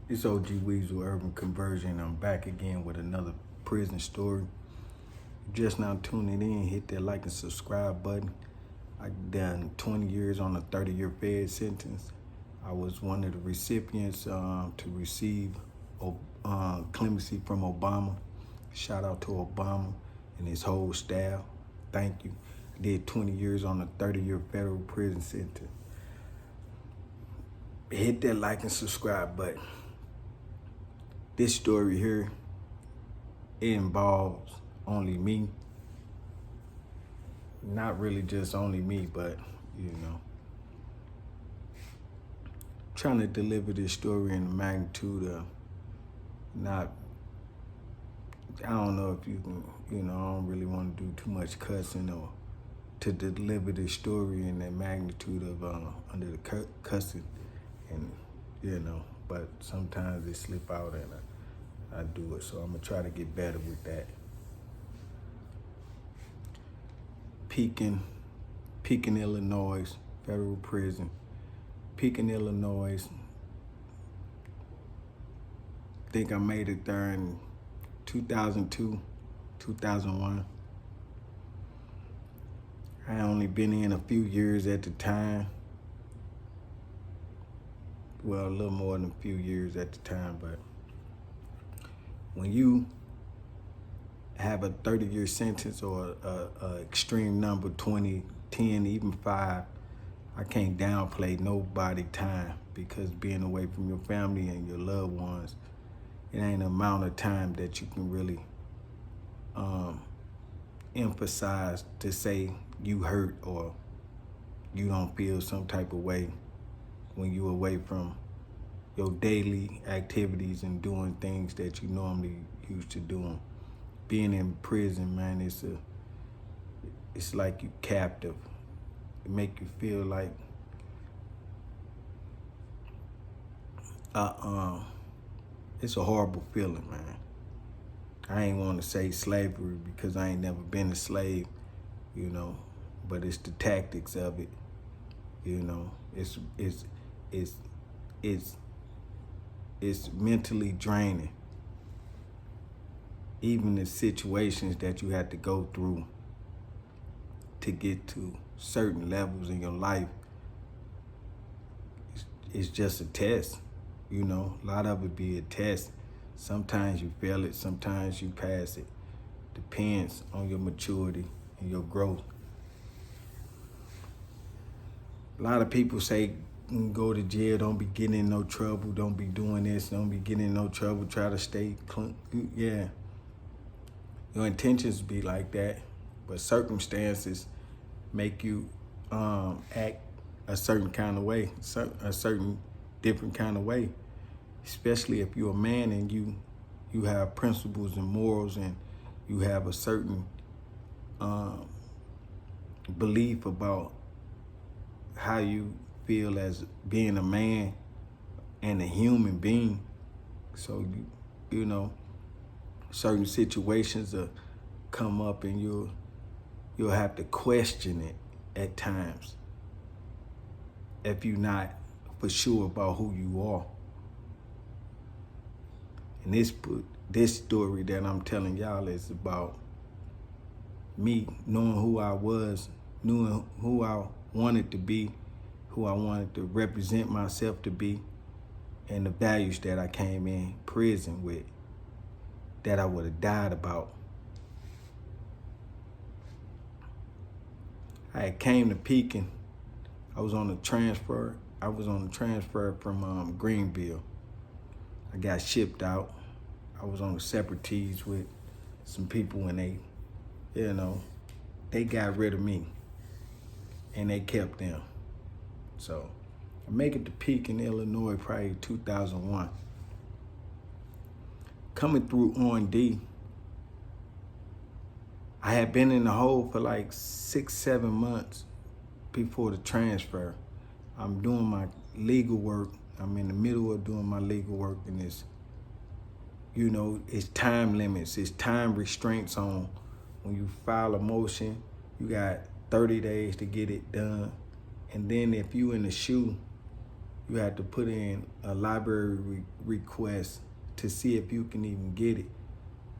It's OG Weasel Urban Conversion. I'm back again with another prison story. Just now tuning in, hit that like and subscribe button. I done 20 years on a 30-year Fed sentence. I was one of the recipients to receive clemency from Obama. Shout out to Obama and his whole staff. Thank you. I did 20 years on a 30-year federal prison sentence. Hit that like and subscribe button. This story here, it involves only me. Not really just only me, but, trying to deliver this story in the magnitude of not, I don't know if you can, I don't really want to do too much cussing or to deliver this story in the magnitude of under the cussing and, but sometimes it slip out and I do it. So I'm gonna try to get better with that. Pekin, Illinois, federal prison. Pekin, Illinois. Think I made it there in 2002, 2001. I had only been in a few years at the time. Well, a little more than a few years at the time, but when you have a 30-year sentence or a extreme number, 20, 10, even 5, I can't downplay nobody time, because being away from your family and your loved ones, it ain't an amount of time that you can really emphasize to say you hurt or you don't feel some type of way when you're away from your daily activities and doing things that you normally used to doing. Being in prison, man, it's like you captive. It make you feel like it's a horrible feeling, man. I ain't want to say slavery because I ain't never been a slave, but it's the tactics of it, it's mentally draining. Even the situations that you had to go through to get to certain levels in your life, it's just a test, A lot of it be a test. Sometimes you fail it, sometimes you pass it. Depends on your maturity and your growth. A lot of people say, go to jail, don't be getting in no trouble, don't be doing this, don't be getting in no trouble, try to stay clean. Yeah, your intentions be like that, but circumstances make you act a certain kind of way, a certain different kind of way, especially if you're a man and you have principles and morals and you have a certain belief about how you feel as being a man and a human being. So certain situations will come up and you'll have to question it at times if you're not for sure about who you are. And this story that I'm telling y'all is about me knowing who I was, knowing who I wanted to be, who I wanted to represent myself to be, and the values that I came in prison with that I would have died about. I had came to Pekin. I was on the transfer from Greenville. I got shipped out. I was on the separatives with some people and they got rid of me and they kept them. So I make it to Pekin, Illinois, probably 2001. Coming through R&D, I had been in the hole for like 6-7 months before the transfer. I'm doing my legal work. I'm in the middle of doing my legal work, and it's time limits, it's time restraints on when you file a motion, you got 30 days to get it done. And then if you in the shoe You have to put in a library request to see if you can even get it.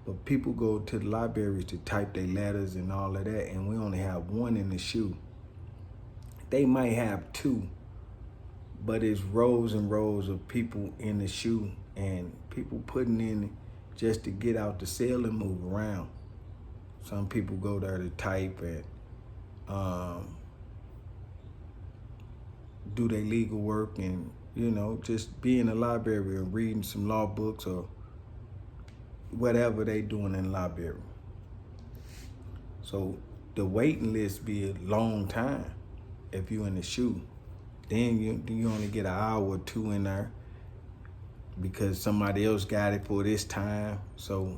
But people go to the libraries to type their letters and all of that, and we only have one in the shoe. They might have two, but it's rows and rows of people in the shoe, and people putting in just to get out the cell and move around. Some people go there to type and do their legal work and, just be in the library and reading some law books or whatever they doing in the library. So the waiting list be a long time if you in the shoe. Then you only get an hour or two in there because somebody else got it for this time. So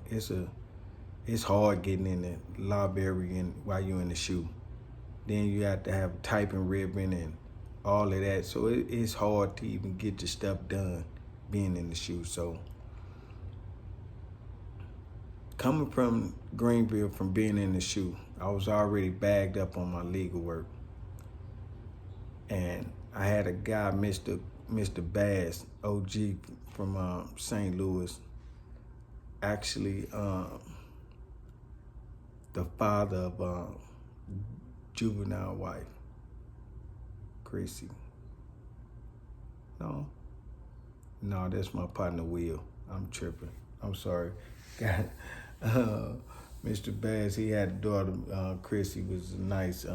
it's hard getting in the library and while you're in the shoe. Then you have to have a typing ribbon and all of that. So it's hard to even get your stuff done being in the shoe. So coming from Greenville, from being in the shoe, I was already bagged up on my legal work. And I had a guy, Mr. Bass, OG from St. Louis, actually the father of juvenile wife, Chrissy. No, that's my partner, Will. I'm tripping. I'm sorry. Mr. Bass, he had a daughter, Chrissy, was a nice,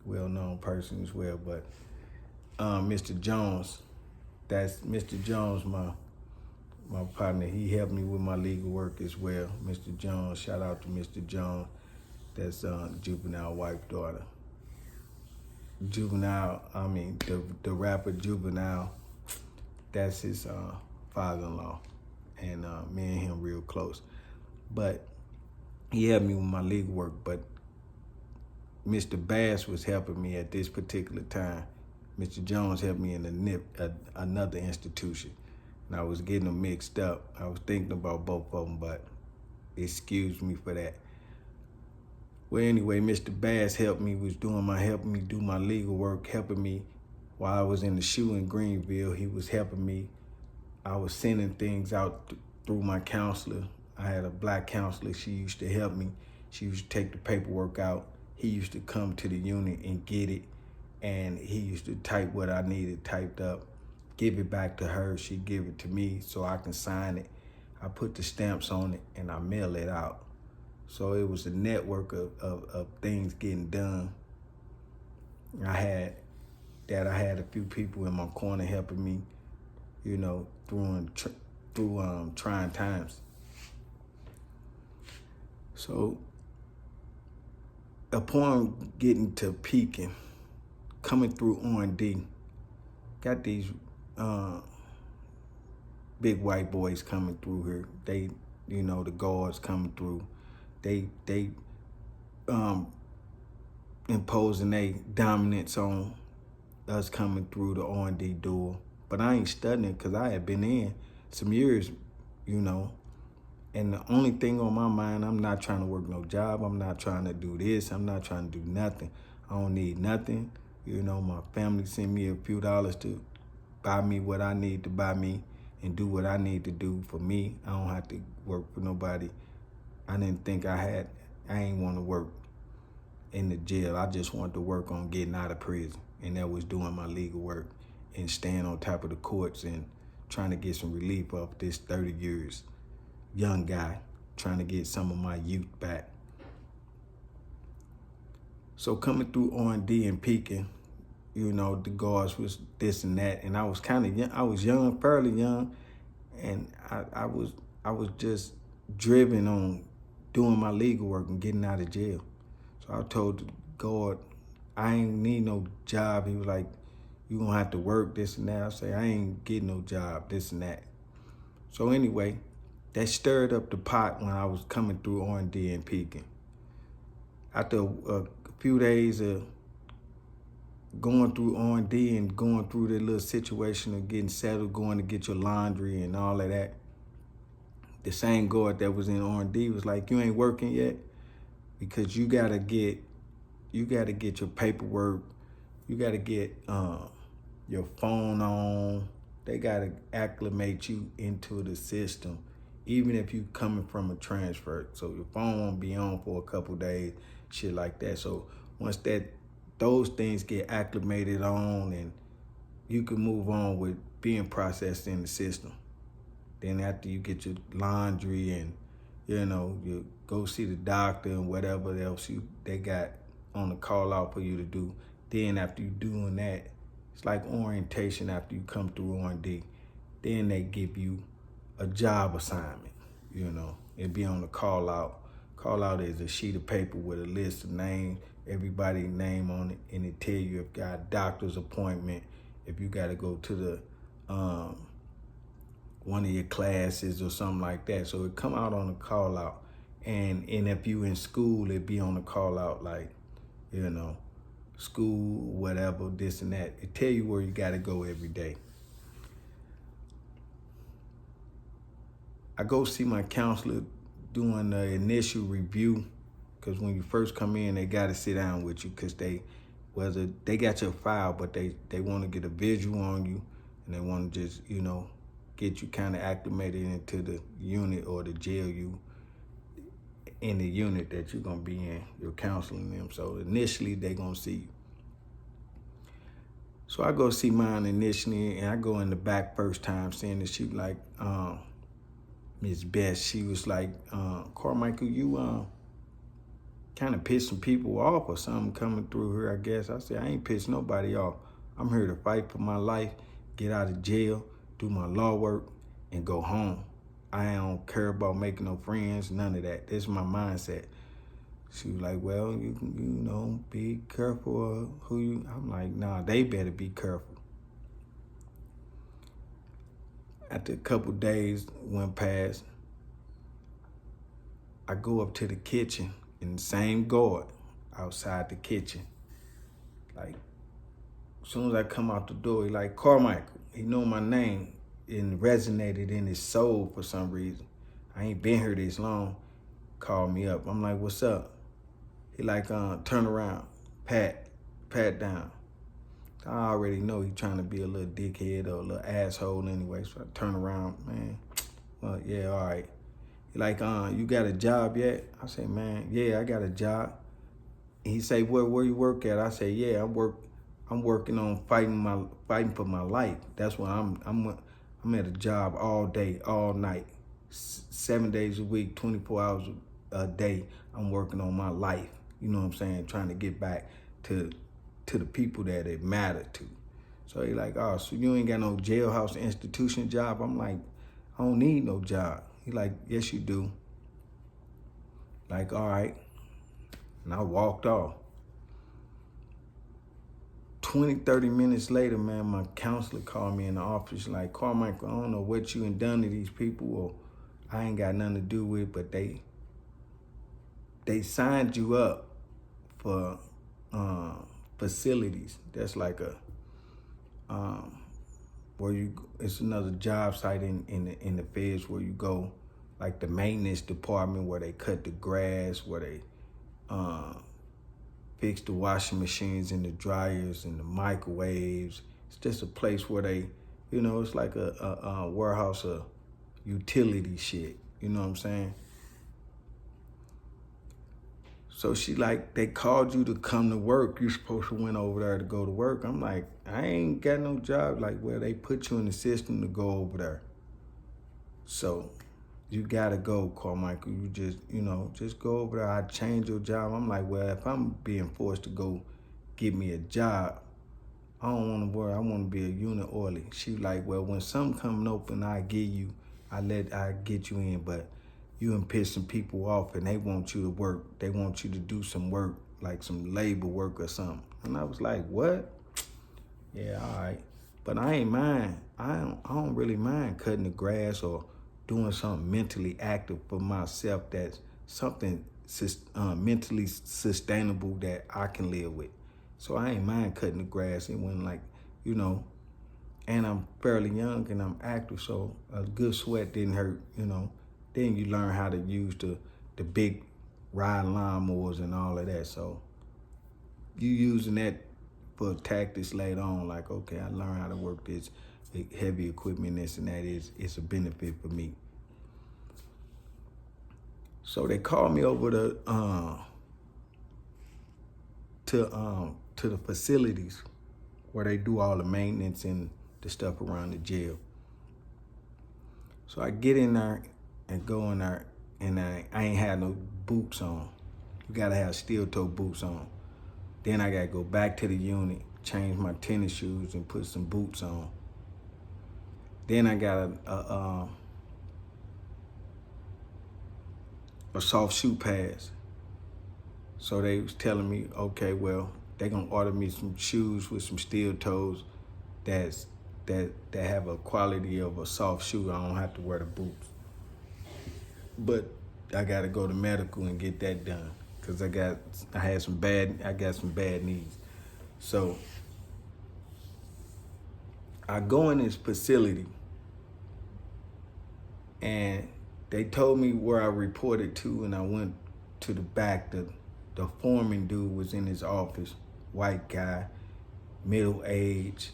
well-known person as well. But Mr. Jones, that's Mr. Jones, my partner. He helped me with my legal work as well. Mr. Jones, shout out to Mr. Jones. That's juvenile wife daughter. Juvenile, the rapper Juvenile, that's his father-in-law. And me and him real close. But he helped me with my legal work. But Mr. Bass was helping me at this particular time. Mr. Jones helped me in another institution. And I was getting them mixed up. I was thinking about both of them, but excuse me for that. Well, anyway, Mr. Bass helping me do my legal work, helping me while I was in the shoe in Greenville. He was helping me. I was sending things out through my counselor. I had a black counselor. She used to help me. She used to take the paperwork out. He used to come to the unit and get it. And he used to type what I needed typed up, give it back to her. She'd give it to me so I can sign it. I put the stamps on it and I mail it out. So it was a network of things getting done. I had a few people in my corner helping me, through trying times. So upon getting to Pekin, coming through R&D, got these big white boys coming through here. They, the guards coming through. They imposing their dominance on us coming through the R&D door. But I ain't studying because I had been in some years, And the only thing on my mind, I'm not trying to work no job. I'm not trying to do this. I'm not trying to do nothing. I don't need nothing. My family sent me a few dollars to buy me what I need to buy me and do what I need to do for me. I don't have to work for nobody. I didn't think I ain't want to work in the jail. I just wanted to work on getting out of prison. And that was doing my legal work and staying on top of the courts and trying to get some relief off this 30 years. Young guy trying to get some of my youth back. So coming through R&D and Pekin, the guards was this and that, and I was kind of young. I was young, fairly young, and I was just driven on doing my legal work and getting out of jail. So I told the guard, I ain't need no job. He was like, you gonna have to work this and that. I say, I ain't getting no job, this and that. So anyway, that stirred up the pot when I was coming through R&D and Pekin. After a few days of going through R&D and going through the little situation of getting settled, going to get your laundry and all of that, the same guard that was in R&D was like, you ain't working yet because you gotta get your paperwork, you gotta get your phone on. They gotta acclimate you into the system, even if you coming from a transfer. So your phone won't be on for a couple days, shit like that. So once those things get acclimated on, and you can move on with being processed in the system. Then after you get your laundry and you go see the doctor and whatever else they got on the call out for you to do. Then after you doing that, it's like orientation after you come through R&D. Then they give you a job assignment. It'd be on the call out. Call out is a sheet of paper with a list of names, everybody's name on it, and it tell you if you got a doctor's appointment, if you got to go to the one of your classes or something like that. So it come out on the call out. And if you in school, it be on the call out, like, school, whatever, this and that. It tell you where you got to go every day. I go see my counselor doing the initial review, because when you first come in, they got to sit down with you, because they got your file, but they want to get a visual on you, and they want to just, get you kind of acclimated into the unit or the jail you in the unit that you're going to be in. You're counseling them. So initially, they're going to see you. So I go see mine initially, and I go in the back first time, seeing that she like, Miss Bess, she was like, Carmichael, you kind of pissing people off or something coming through here, I guess. I said, I ain't pissing nobody off. I'm here to fight for my life, get out of jail, do my law work, and go home. I don't care about making no friends, none of that. This is my mindset. She was like, well, you be careful of who you. I'm like, nah, they better be careful. After a couple days went past, I go up to the kitchen, and the same guard outside the kitchen. Like, as soon as I come out the door, he like, Carmichael. He know my name and resonated in his soul for some reason. I ain't been here this long. Called me up. I'm like, what's up? He like, turn around, pat down. I already know he trying to be a little dickhead or a little asshole anyway, so I turn around, man. Well, yeah, all right. He like, you got a job yet? I say, man, yeah, I got a job. And he say, where you work at? I say, yeah, I'm working on fighting for my life. That's what I'm at a job all day, all night, 7 days a week, 24 hours a day. I'm working on my life. You know what I'm saying? Trying to get back to the people that it matter to. So he like, oh, so you ain't got no jailhouse institution job? I'm like, I don't need no job. He like, yes, you do. Like, all right. And I walked off. 20, 30 minutes later, man, my counselor called me in the office like, Carmichael, I don't know what you done done to these people, or I ain't got nothing to do with it, but they signed you up for facilities. That's like it's another job site in the feds where you go, like the maintenance department, where they cut the grass, where they fix the washing machines and the dryers and the microwaves. It's just a place where they, it's like a warehouse of utility shit. You know what I'm saying? So she like, they called you to come to work. You supposed to went over there to go to work. I'm like, I ain't got no job. Like, well, they put you in the system to go over there. So you gotta go, Carmichael. You just go over there. I change your job. I'm like, well, if I'm being forced to go get me a job, I don't want to work. I want to be a unit orderly. She like, well, when something coming open, I get you in, but you and pissing people off, and they want you to work. They want you to do some work, like some labor work or something. And I was like, what? Yeah, all right. But I ain't mind. I don't really mind cutting the grass or doing something mentally active for myself, that's something mentally sustainable that I can live with. So I ain't mind cutting the grass. It wasn't like, and I'm fairly young and I'm active, so a good sweat didn't hurt, Then you learn how to use the big ride lawnmowers and all of that. So you using that for tactics later on. Like, okay, I learned how to work this heavy equipment, this and that. It's a benefit for me. So they called me over to the facilities where they do all the maintenance and the stuff around the jail. So I get in there and go in there, and I ain't had no boots on. You gotta have steel toe boots on. Then I gotta go back to the unit, change my tennis shoes and put some boots on. Then I got a soft shoe pass. So they was telling me, okay, well, they gonna order me some shoes with some steel toes that have a quality of a soft shoe. I don't have to wear the boots. But I gotta go to medical and get that done because I got some bad knees. So I go in this facility and they told me where I reported to, and I went to the back. The foreman dude was in his office, white guy, middle age,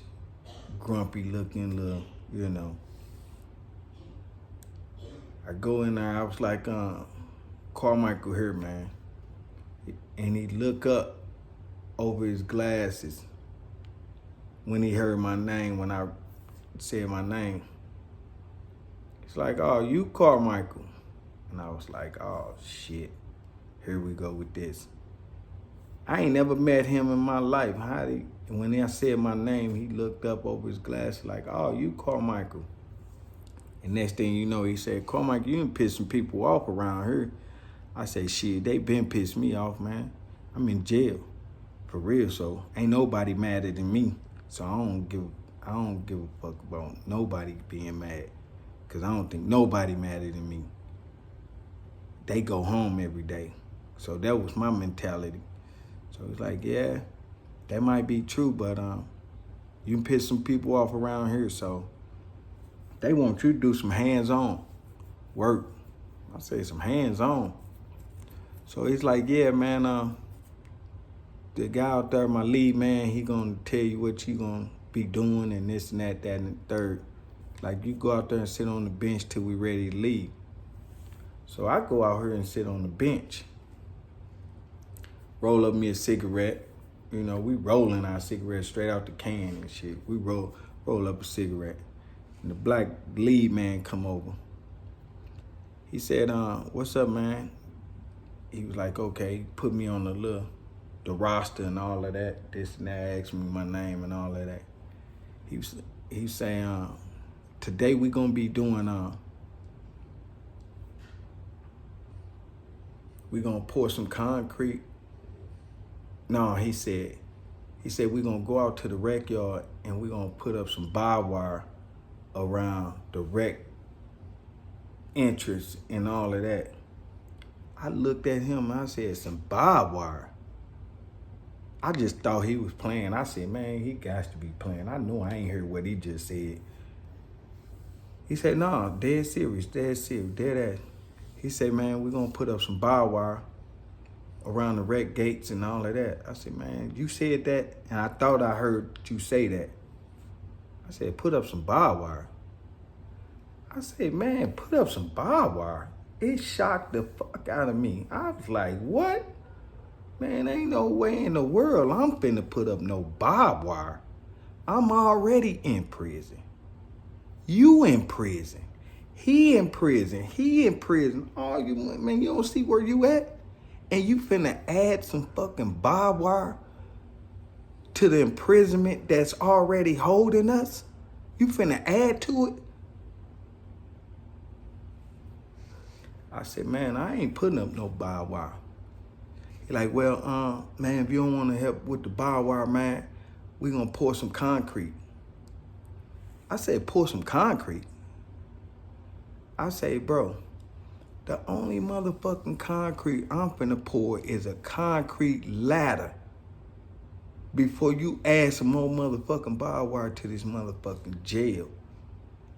grumpy looking little, you know. I go in there, I was like, Carmichael here, man. And he look up over his glasses when he heard my name, when I said my name. It's like, oh, you Carmichael. And I was like, oh, shit. Here we go with this. I ain't never met him in my life. When I said my name, he looked up over his glasses like, oh, you Carmichael. And next thing you know, he said, Carmichael, you done pissing people off around here. I say, shit, they been pissed me off, man. I'm in jail, for real. So ain't nobody madder than me. So I don't give a fuck about nobody being mad, cause I don't think nobody madder than me. They go home every day. So that was my mentality. So it's like, yeah, that might be true, but you can piss some people off around here, so they want you to do some hands-on work. I say some hands-on. So he's like, yeah, man, the guy out there, my lead man, he gonna tell you what you gonna be doing and this and that and the third. Like, you go out there and sit on the bench till we ready to leave. So I go out here and sit on the bench, roll up me a cigarette. You know, we rolling our cigarettes straight out the can and shit. We roll up a cigarette. And the black lead man come over. He said, what's up, man? He was like, okay, put me on the roster and all of that, this and that, asked me my name and all of that. He was saying, today we gonna be doing, we gonna pour some concrete. No, he said we gonna go out to the rec yard and we gonna put up some barbed wire around the rec entrance and all of that. I looked at him and I said, some barbed wire? I just thought he was playing. I said, man, he got to be playing. I know I ain't heard what he just said. He said, no, dead serious, dead ass. He said, man, we're gonna put up some barbed wire around the rec gates and all of that. I said, man, you said that, and I thought I heard you say that. I said, put up some barbed wire. I said, man, put up some barbed wire. It shocked the fuck out of me. I was like, what? Man, ain't no way in the world I'm finna put up no barbed wire. I'm already in prison. You in prison. He in prison. Oh, man, you don't see where you at? And you finna add some fucking barbed wire to the imprisonment that's already holding us? You finna add to it? I said, man, I ain't putting up no barbed wire. He like, well, man, if you don't want to help with the barbed wire, man, we gonna pour some concrete. I said, pour some concrete? I say, bro, the only motherfucking concrete I'm finna pour is a concrete ladder before you add some more motherfucking barbed wire to this motherfucking jail.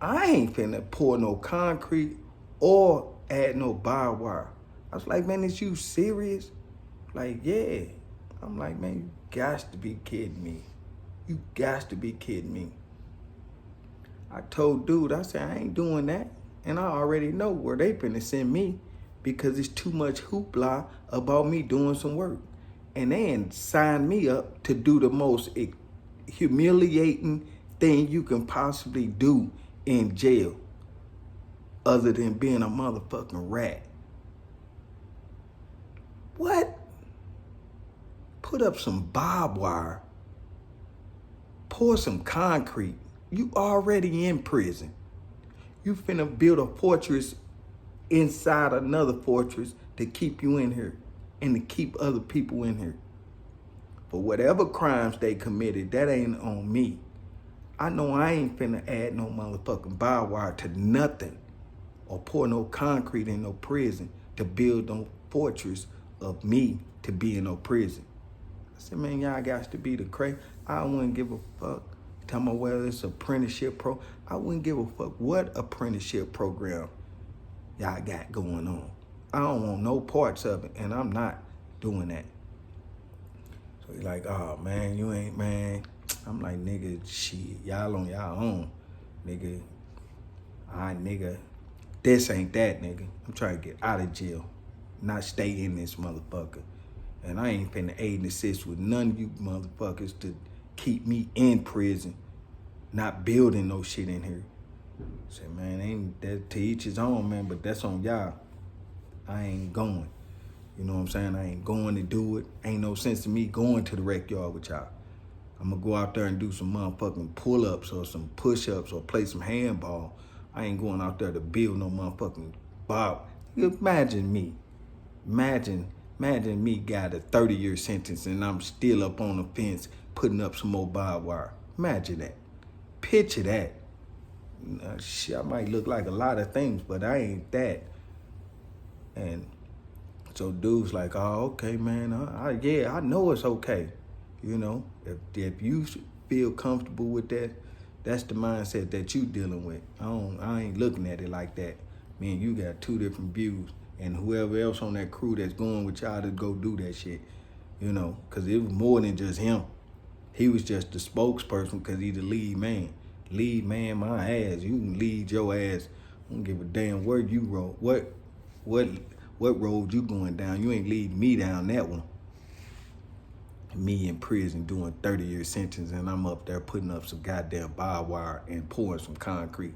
I ain't finna pour no concrete or add no barbed wire. I was like, man, is you serious? Like, yeah. I'm like, man, you got to be kidding me. You got to be kidding me. I told dude, I said, I ain't doing that. And I already know where they finna send me because it's too much hoopla about me doing some work. And they ain't signed me up to do the most humiliating thing you can possibly do in jail other than being a motherfucking rat. What? Put up some barbed wire. Pour some concrete. You already in prison. You finna build a fortress inside another fortress to keep you in here and to keep other people in here. For whatever crimes they committed, that ain't on me. I know I ain't finna add no motherfucking barbed wire to nothing or pour no concrete in no prison to build no fortress of me to be in no prison. I said, man, y'all got to be the crazy. I wouldn't give a fuck. Talking about whether it's apprenticeship I wouldn't give a fuck what apprenticeship program y'all got going on. I don't want no parts of it, and I'm not doing that. So he's like, oh man, you ain't, man. I'm like, nigga, shit, y'all on y'all own, nigga. Nigga, this ain't that, nigga. I'm trying to get out of jail, not stay in this motherfucker. And I ain't finna aid and assist with none of you motherfuckers to keep me in prison, not building no shit in here. Say, man, ain't that to each his own, man, but that's on y'all. I ain't going. You know what I'm saying? I ain't going to do it. Ain't no sense to me going to the rec yard with y'all. I'm gonna go out there and do some motherfucking pull-ups or some push-ups or play some handball. I ain't going out there to build no motherfucking bob. Imagine me. Imagine me got a 30-year sentence and I'm still up on the fence putting up some more barbed wire. Imagine that. Picture that. Shit, I might look like a lot of things, but I ain't that. And so dude's like, oh, okay, man. Yeah, I know it's okay. You know, if you feel comfortable with that, that's the mindset that you dealing with. I ain't looking at it like that. Me and you got two different views. And whoever else on that crew that's going with y'all to go do that shit, you know, because it was more than just him. He was just the spokesperson because he the lead man. Lead man, my ass. You can lead your ass. I don't give a damn where you rode. What road you going down? You ain't leading me down that one. Me in prison doing 30-year sentence and I'm up there putting up some goddamn barbed wire and pouring some concrete.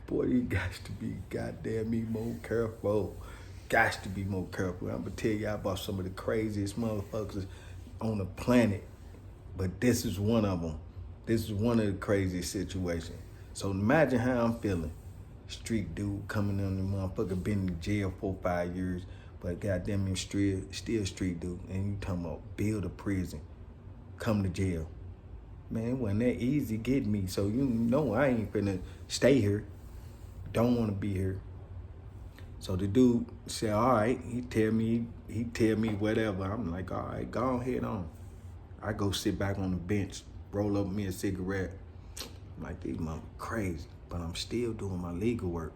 Boy, you got to be goddamn me more careful. Got to be more careful. I'm gonna tell y'all about some of the craziest motherfuckers on the planet, but this is one of them. This is one of the craziest situations. So imagine how I'm feeling. Street dude coming on the motherfucker, been in jail 4 or 5 years, but goddamn him still street dude. And you talking about build a prison, come to jail. Man, it wasn't that easy getting me, so you know I ain't finna stay here. Don't wanna be here. So the dude said, all right, he tell me whatever. I'm like, all right, go ahead on. I go sit back on the bench, roll up me a cigarette. I'm like, these motherfuckers crazy, but I'm still doing my legal work.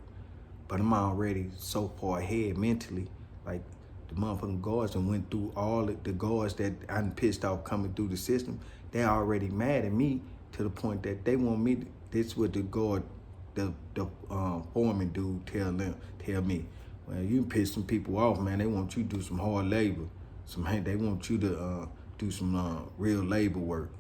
But I'm already so far ahead mentally, like the motherfucking guards and went through all the guards that I done pissed off coming through the system. They already mad at me to the point that they want me, this what the guard, the foreman dude tell me, well, you piss some people off, man. They want you to do some hard labor. They want you to do some real labor work.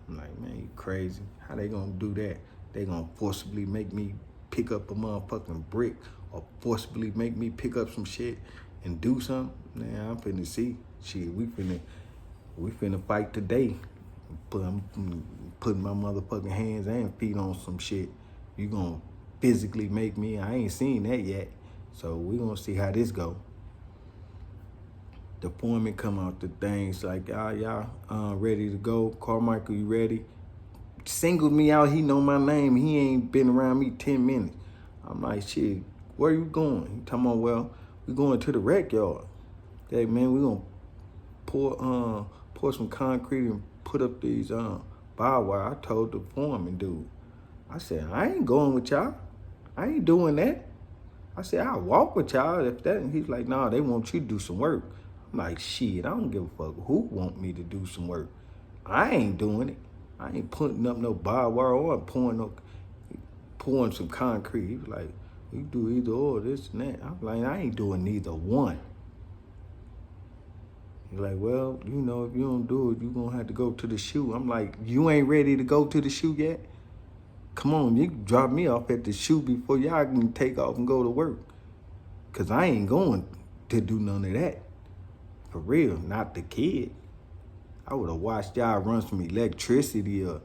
I'm like, man, you crazy. How they gonna do that? They gonna forcibly make me pick up a motherfucking brick or forcibly make me pick up some shit and do something? Man, I'm finna see. Shit, we finna fight today. I'm putting my motherfucking hands and feet on some shit. You gonna physically make me, I ain't seen that yet. So we gonna see how this go. The foreman come out the things like, y'all ready to go? Carmichael, you ready? Singled me out, he know my name. He ain't been around me 10 minutes. I'm like, shit, where you going? He talking about, well, we going to the rec yard. Hey man, we gonna pour some concrete and put up these barbed wire. I told the foreman dude, I said, I ain't going with y'all. I ain't doing that. I said, I'll walk with y'all if that. And he's like, nah, they want you to do some work. I'm like, shit, I don't give a fuck who want me to do some work. I ain't doing it. I ain't putting up no barbed wire or pouring some concrete. He was like, you do either or, this and that. I'm like, I ain't doing neither one. He's like, well, you know, if you don't do it, you're going to have to go to the shoe. I'm like, you ain't ready to go to the shoe yet? Come on, you can drop me off at the shoe before y'all can take off and go to work. Because I ain't going to do none of that. For real, not the kid. I would have watched y'all run some electricity or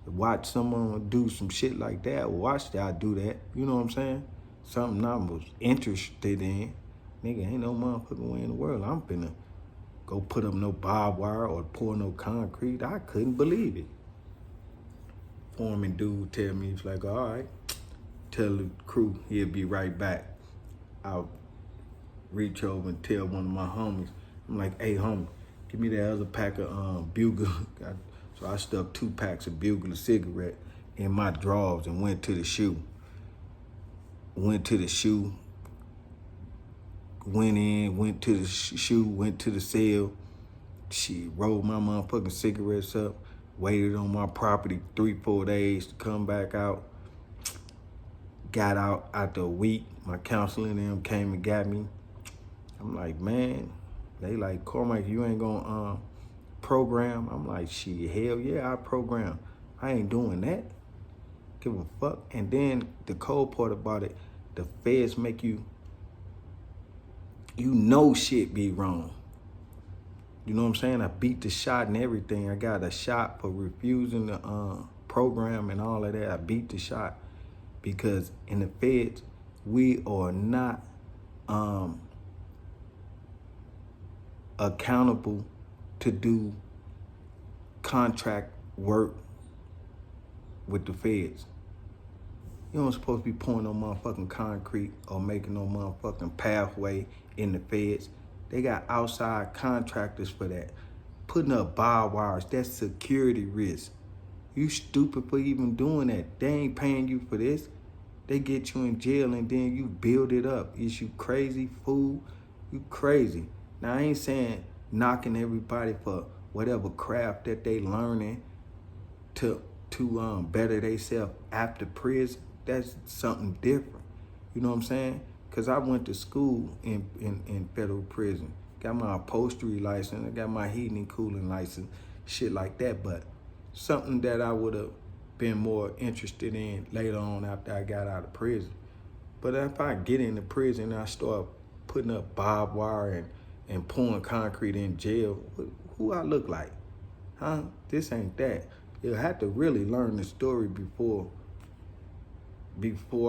watch someone do some shit like that. Watch y'all do that. You know what I'm saying? Something I was interested in. Nigga, ain't no motherfucking way in the world I'm finna go put up no barbed wire or pour no concrete. I couldn't believe it. Foreman dude tell me, he's like, all right, tell the crew he'll be right back. I'll reach over and tell one of my homies. I'm like, hey, homie, give me that other pack of Bugle. So I stuffed 2 packs of Bugle cigarette in my drawers and went to the shoe. Went to the shoe, went in, went to the shoe, went to the cell. She rolled my motherfucking cigarettes up, waited on my property 3-4 days to come back out. Got out after a week. My counselor and them came and got me. I'm like, man, they like, Cormac, you ain't gonna program? I'm like, shit, hell yeah, I program. I ain't doing that. Give a fuck. And then the cold part about it, the feds make you know shit be wrong. You know what I'm saying? I beat the shot and everything. I got a shot for refusing the program and all of that. I beat the shot because in the feds, we are not accountable to do contract work with the feds. You don't supposed to be pouring no motherfucking concrete or making no motherfucking pathway in the feds. They got outside contractors for that. Putting up barbed wires, that's security risk. You stupid for even doing that. They ain't paying you for this. They get you in jail and then you build it up. Is you crazy, fool? You crazy. Now, I ain't saying knocking everybody for whatever craft that they learning to better themselves after prison. That's something different. You know what I'm saying? Because I went to school in federal prison. Got my upholstery license. I got my heating and cooling license. Shit like that. But something that I would have been more interested in later on after I got out of prison. But if I get into prison and I start putting up barbed wire and pouring concrete in jail, who I look like? Huh? This ain't that. You have to really learn the story before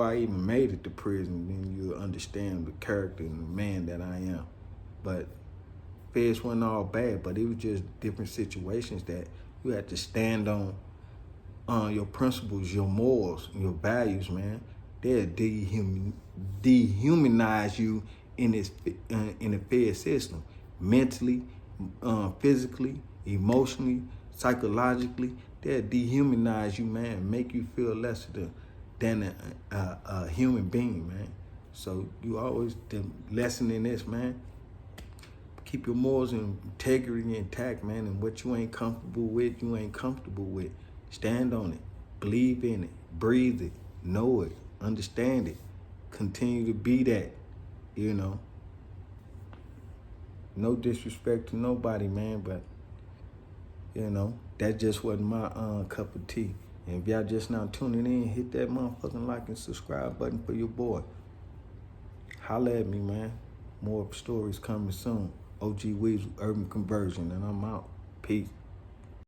I even made it to prison, then you'll understand the character and the man that I am. But feds wasn't all bad, but it was just different situations that you had to stand on your principles, your morals, your values, man. They'll dehumanize you in the fed system, mentally, physically, emotionally, psychologically. They'll dehumanize you, man, make you feel lesser than a human being, man. So you always, the lesson in this, man, keep your morals and integrity intact, man, and what you ain't comfortable with, you ain't comfortable with. Stand on it, believe in it, breathe it, know it, understand it, continue to be that, you know. No disrespect to nobody, man, but, you know, that just wasn't my cup of tea. And if y'all just now tuning in, hit that motherfucking like and subscribe button for your boy. Holla at me, man. More stories coming soon. OG Weezy, Urban Conversion, and I'm out. Peace.